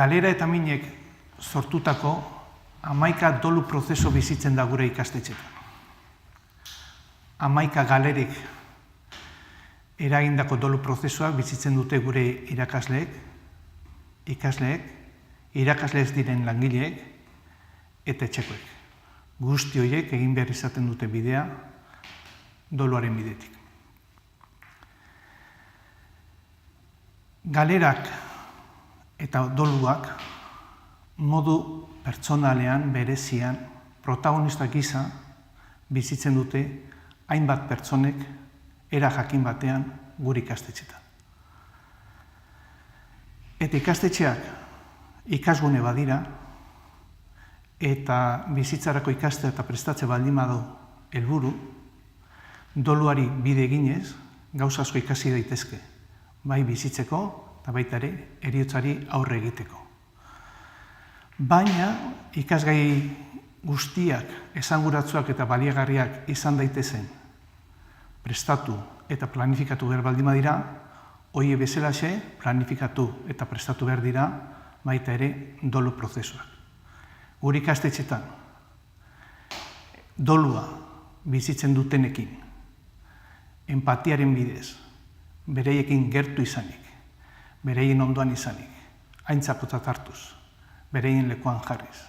Galera eta minek sortutako 11 dolu prozeso bizitzen da gure ikastetxetan. 11 galerek eragindako dolu prozesuak bizitzen dute gure irakasleek, irakasle ez diren langileek eta etxekoek. Guzti horiek egin behar izaten dute bidea doluaren bidetik. Galerak eta doluak modu pertsonalean, berezian, protagonista gisa bizitzen dute hainbat pertsonek era jakin batean gure ikastetxetan. Eta ikastetxeak ikasgune badira, eta bizitzarako ikaste eta prestatze baldin badu helburu, doluari bide eginez, gauza asko ikasi daitezke, bai bizitzeko eta baita ere heriotzari aurre egiteko. Baina ikasgai guztiak esanguratsuak eta baliagarriak izan daitezen prestatu eta planifikatu behar baldin badira, hoe bezalaxe planifikatu eta prestatu behar dira baita ere dolu prozesuak. Gure ikastetxetan dolua bizitzen dutenekin, empatiaren bidez, bereiekin gertu izanik, bereien ondoan izanik, aintzakotzat hartuz, bereien lekuan jarriz,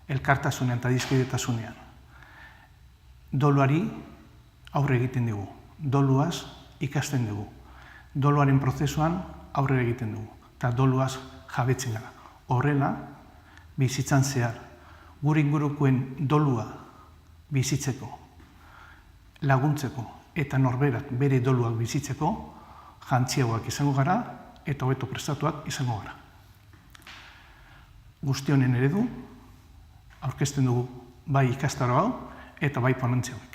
elkartasunean eta dizkidetasunean. Doluari aurre egiten dugu, doluaz ikasten dugu, doluaren prozesuan aurre egiten dugu, eta doluaz jabetzen gara. Horrela, bizitzan zehar, gure ingurukoen dolua bizitzeko, laguntzeko eta norberak bere doluak bizitzeko, jantziagoak izango gara eta hobeto prestatuak izango gara. Guzti honen eredu, aurkezten dugu bai ikastaro hau eta bai ponentzia hauek.